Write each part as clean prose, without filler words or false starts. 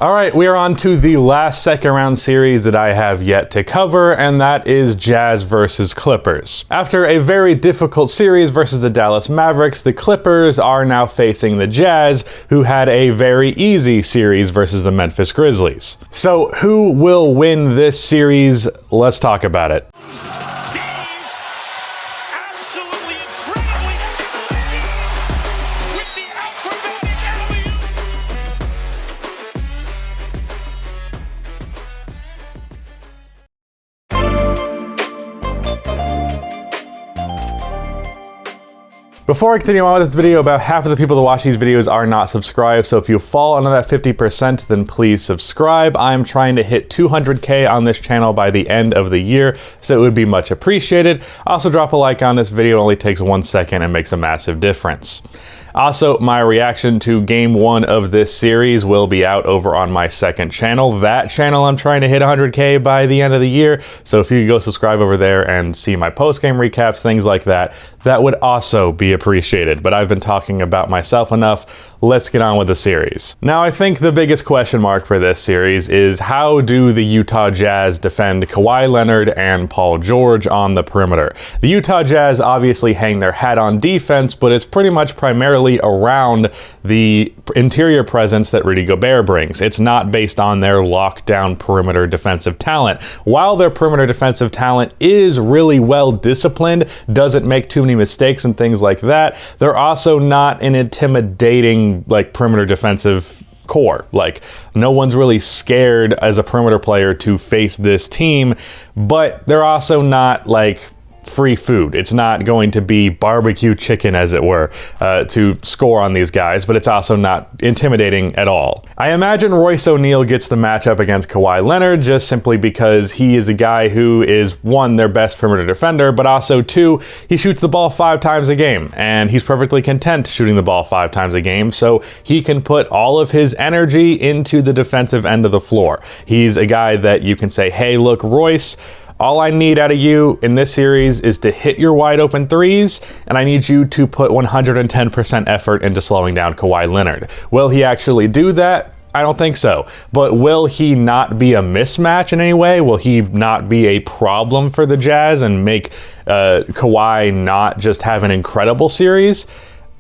All right, we are on to the last second round series that I have yet to cover, and that is Jazz versus Clippers. After a very difficult series versus the Dallas Mavericks, the Clippers are now facing the Jazz, who had a very easy series versus the Memphis Grizzlies. So who will win this series? Let's talk about it. Before I continue on with this video, about half of the people that watch these videos are not subscribed, so if you fall under that 50%, then please subscribe. I'm trying to hit 200K on this channel by the end of the year, so it would be much appreciated. Also, drop a like on this video. It only takes 1 second and makes a massive difference. Also, my reaction to game 1 of this series will be out over on my second channel. That channel, I'm trying to hit 100K by the end of the year, so if you could go subscribe over there and see my post-game recaps, things like that, that would also be appreciated. But I've been talking about myself enough. Let's get on with the series. Now, I think the biggest question mark for this series is how do the Utah Jazz defend Kawhi Leonard and Paul George on the perimeter? The Utah Jazz obviously hang their hat on defense, but it's pretty much primarily around the interior presence that Rudy Gobert brings. It's not based on their lockdown perimeter defensive talent. While their perimeter defensive talent is really well disciplined, doesn't make too many mistakes and things like that, they're also not an intimidating perimeter defensive core. Like, no one's really scared as a perimeter player to face this team, but they're also not like free food. It's not going to be barbecue chicken, as it were, to score on these guys, but it's also not intimidating at all. I imagine Royce O'Neal gets the matchup against Kawhi Leonard just simply because he is a guy who is, one, their best perimeter defender, but also, two, he shoots the ball 5 times a game, and he's perfectly content shooting the ball 5 times a game, so he can put all of his energy into the defensive end of the floor. He's a guy that you can say, hey, look, Royce, all I need out of you in this series is to hit your wide open threes, and I need you to put 110% effort into slowing down Kawhi Leonard. Will he actually do that? I don't think so. But will he not be a mismatch in any way? Will he not be a problem for the Jazz and make Kawhi not just have an incredible series?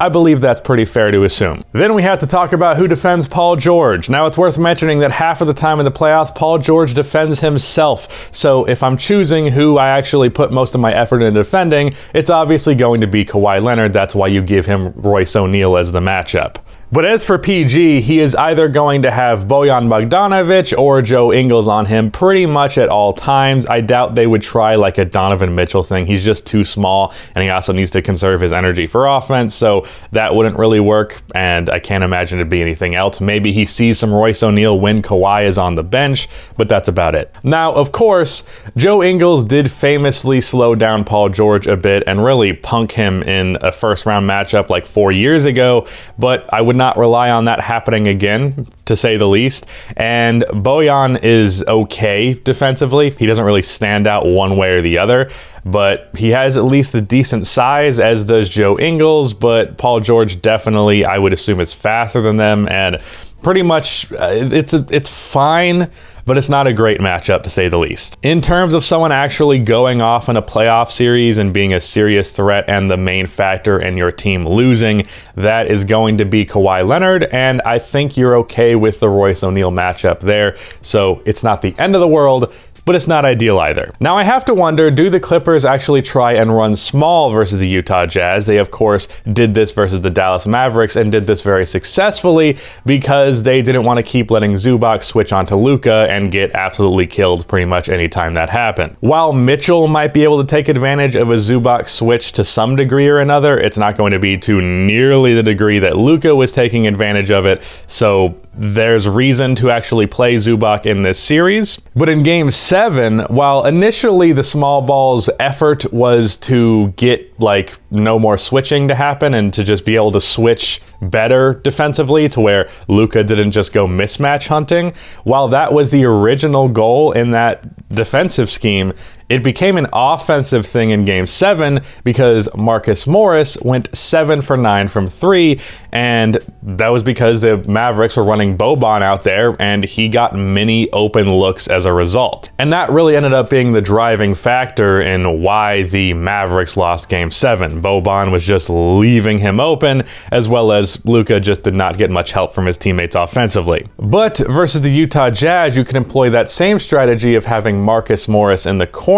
I believe that's pretty fair to assume. Then we have to talk about who defends Paul George. Now, it's worth mentioning that half of the time in the playoffs, Paul George defends himself. So if I'm choosing who I actually put most of my effort into defending, it's obviously going to be Kawhi Leonard. That's why you give him Royce O'Neal as the matchup. But as for PG, he is either going to have Bojan Bogdanovic or Joe Ingles on him pretty much at all times. I doubt they would try like a Donovan Mitchell thing. He's just too small, and he also needs to conserve his energy for offense, so that wouldn't really work, and I can't imagine it'd be anything else. Maybe he sees some Royce O'Neal when Kawhi is on the bench, but that's about it. Now, of course, Joe Ingles did famously slow down Paul George a bit and really punk him in a first-round matchup like 4 years ago, but I would not rely on that happening again, to say the least. And Bojan is okay defensively. He doesn't really stand out one way or the other, but he has at least a decent size, as does Joe Ingles. But Paul George definitely, I would assume, is faster than them, and pretty much it's fine, but it's not a great matchup, to say the least. In terms of someone actually going off in a playoff series and being a serious threat and the main factor in your team losing, that is going to be Kawhi Leonard, and I think you're okay with the Royce O'Neal matchup there, so it's not the end of the world, but it's not ideal either. Now, I have to wonder, do the Clippers actually try and run small versus the Utah Jazz? They, of course, did this versus the Dallas Mavericks and did this very successfully because they didn't want to keep letting Zubac switch onto Luka and get absolutely killed pretty much anytime that happened. While Mitchell might be able to take advantage of a Zubac switch to some degree or another, it's not going to be to nearly the degree that Luka was taking advantage of it, so there's reason to actually play Zubac in this series. But in Game 7, while initially the small ball's effort was to get like no more switching to happen and to just be able to switch better defensively to where Luka didn't just go mismatch hunting. While that was the original goal in that defensive scheme, it became an offensive thing in Game 7 because Marcus Morris went 7 for 9 from 3, and that was because the Mavericks were running Boban out there, and he got many open looks as a result. And that really ended up being the driving factor in why the Mavericks lost Game 7. Boban was just leaving him open, as well as Luka just did not get much help from his teammates offensively. But versus the Utah Jazz, you can employ that same strategy of having Marcus Morris in the corner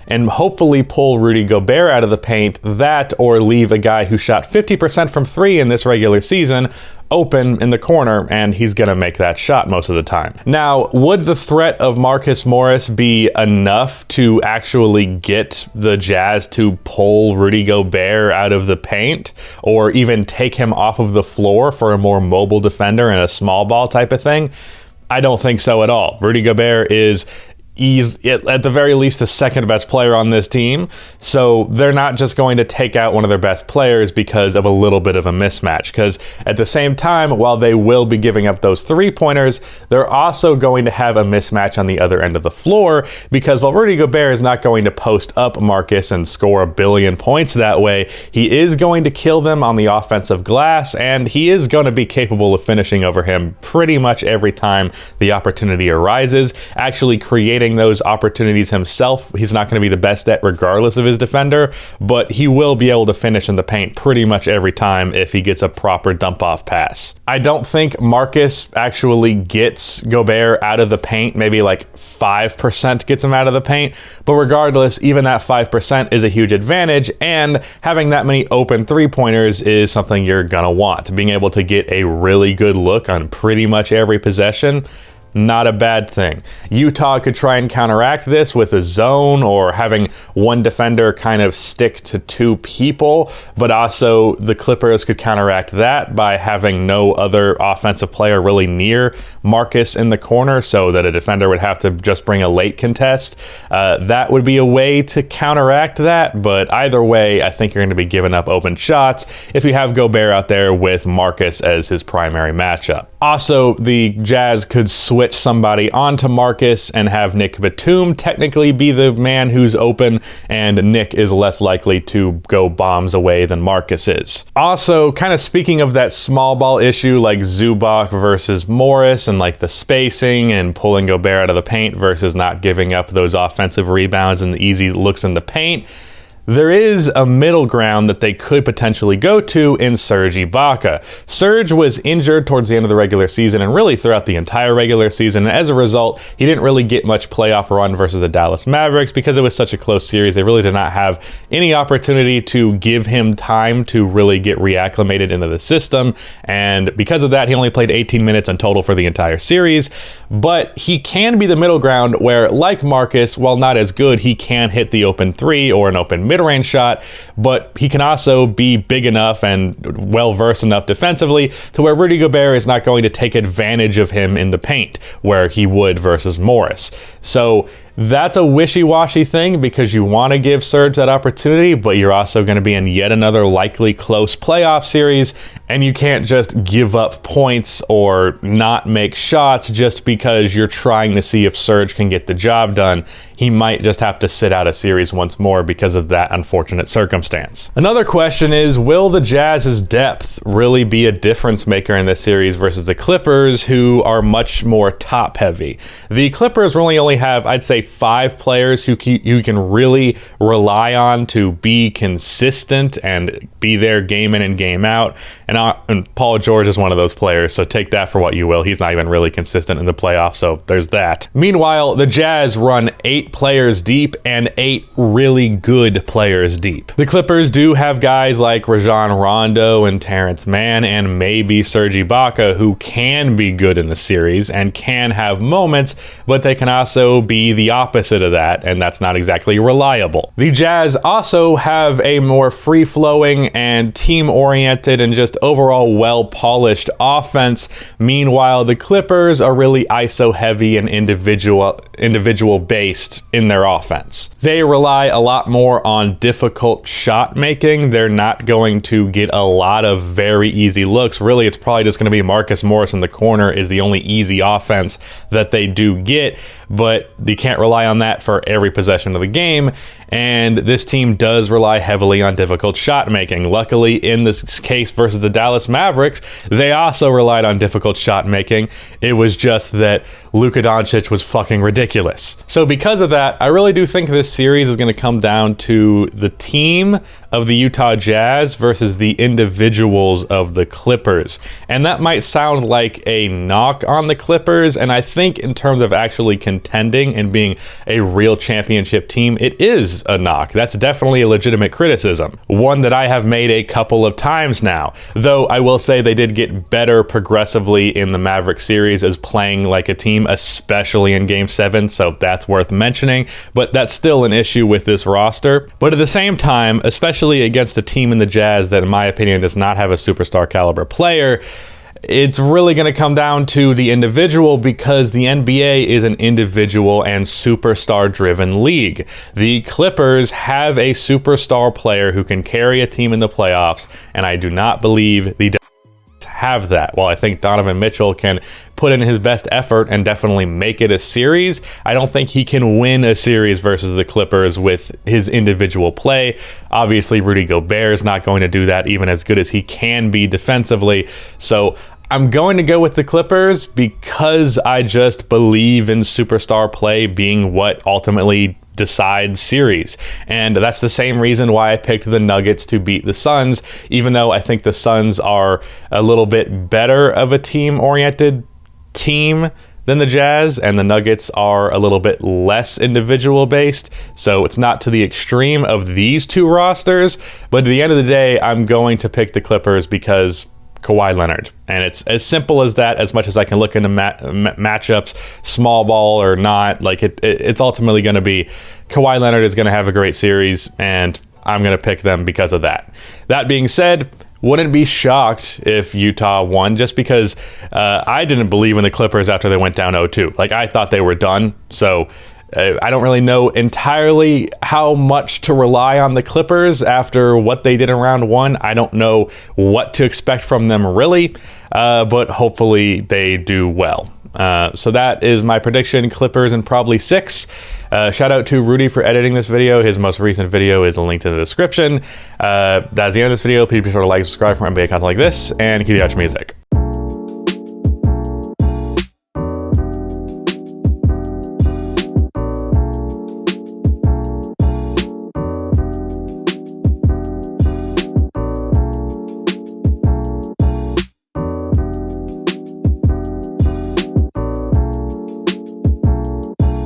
and hopefully pull Rudy Gobert out of the paint, that or leave a guy who shot 50% from 3 in this regular season open in the corner, and he's going to make that shot most of the time. Now, would the threat of Marcus Morris be enough to actually get the Jazz to pull Rudy Gobert out of the paint or even take him off of the floor for a more mobile defender and a small ball type of thing? I don't think so at all. Rudy Gobert is at the very least the second best player on this team, so they're not just going to take out one of their best players because of a little bit of a mismatch, because at the same time, while they will be giving up those three-pointers, they're also going to have a mismatch on the other end of the floor, because while Rudy Gobert is not going to post up Marcus and score a billion points that way, he is going to kill them on the offensive glass, and he is going to be capable of finishing over him pretty much every time the opportunity arises, actually creating those opportunities himself. He's not going to be the best at regardless of his defender, but he will be able to finish in the paint pretty much every time if he gets a proper dump off pass. I don't think Marcus actually gets Gobert out of the paint. Maybe like 5% gets him out of the paint, but regardless, even that 5% is a huge advantage, and having that many open three-pointers is something you're gonna want. Being able to get a really good look on pretty much every possession, not a bad thing. Utah could try and counteract this with a zone or having one defender kind of stick to two people, but also the Clippers could counteract that by having no other offensive player really near Marcus in the corner, so that a defender would have to just bring a late contest. That would be a way to counteract that, but either way, I think you're going to be giving up open shots if you have Gobert out there with Marcus as his primary matchup. Also, the Jazz could switch somebody onto Marcus and have Nick Batum technically be the man who's open, and Nick is less likely to go bombs away than Marcus is. Also, kind of speaking of that small ball issue like Zubac versus Morris and like the spacing and pulling Gobert out of the paint versus not giving up those offensive rebounds and the easy looks in the paint, there is a middle ground that they could potentially go to in Serge Ibaka. Serge was injured towards the end of the regular season and really throughout the entire regular season, and as a result, he didn't really get much playoff run versus the Dallas Mavericks because it was such a close series. They really did not have any opportunity to give him time to really get reacclimated into the system, and because of that, he only played 18 minutes in total for the entire series. But he can be the middle ground where, like Marcus, while not as good, he can hit the open three or an open mid-range shot, but he can also be big enough and well-versed enough defensively to where Rudy Gobert is not going to take advantage of him in the paint where he would versus Morris. So that's a wishy-washy thing because you want to give Serge that opportunity, but you're also going to be in yet another likely close playoff series, and you can't just give up points or not make shots just because you're trying to see if Serge can get the job done. He might just have to sit out a series once more because of that unfortunate circumstance. Another question is, will the Jazz's depth really be a difference maker in this series versus the Clippers, who are much more top-heavy? The Clippers only have, I'd say, 5 players who you can really rely on to be consistent and be there game in and game out. And Paul George is one of those players, so take that for what you will. He's not even really consistent in the playoffs, so there's that. Meanwhile, the Jazz run 8 players deep and 8 really good players deep. The Clippers do have guys like Rajon Rondo and Terrence Mann and maybe Serge Ibaka who can be good in the series and can have moments, but they can also be the opposite of that, and that's not exactly reliable. The Jazz also have a more free-flowing and team-oriented and just overall well-polished offense. Meanwhile, the Clippers are really ISO-heavy and individual-based in their offense. They rely a lot more on difficult shot making. They're not going to get a lot of very easy looks. Really, it's probably just going to be Marcus Morris in the corner is the only easy offense that they do get, but you can't rely on that for every possession of the game, and this team does rely heavily on difficult shot making. Luckily, in this case versus the Dallas Mavericks, they also relied on difficult shot making. It was just that Luka Doncic was fucking ridiculous. So because of that, I really do think this series is going to come down to the team of the Utah Jazz versus the individuals of the Clippers. And that might sound like a knock on the Clippers, and I think in terms of actually contending and being a real championship team, it is a knock. That's definitely a legitimate criticism, one that I have made a couple of times now. Though I will say they did get better progressively in the Maverick series as playing like a team, especially in Game 7, so that's worth mentioning, but that's still an issue with this roster. But at the same time, especially against a team in the Jazz that in my opinion does not have a superstar caliber player, it's really going to come down to the individual, because the NBA is an individual and superstar driven league. The Clippers have a superstar player who can carry a team in the playoffs, and I do not believe the have that. While I think Donovan Mitchell can put in his best effort and definitely make it a series, I don't think he can win a series versus the Clippers with his individual play. Obviously, Rudy Gobert is not going to do that, even as good as he can be defensively. So I'm going to go with the Clippers because I just believe in superstar play being what ultimately decides series. And that's the same reason why I picked the Nuggets to beat the Suns, even though I think the Suns are a little bit better of a team-oriented team than the Jazz, and the Nuggets are a little bit less individual based. So it's not to the extreme of these two rosters, but at the end of the day, I'm going to pick the Clippers because Kawhi Leonard. And it's as simple as that, as much as I can look into matchups, small ball or not. Like it's ultimately going to be Kawhi Leonard is going to have a great series, and I'm going to pick them because of that. That being said, wouldn't be shocked if Utah won, just because I didn't believe in the Clippers after they went down 0-2. Like, I thought they were done. So I don't really know entirely how much to rely on the Clippers after what they did in round one. I don't know what to expect from them really, but hopefully they do well. So that is my prediction, Clippers in probably 6. Shout out to Rudy for editing this video. His most recent video is linked in the description. That's the end of this video. Please be sure to like and subscribe for NBA content like this, and keep the music.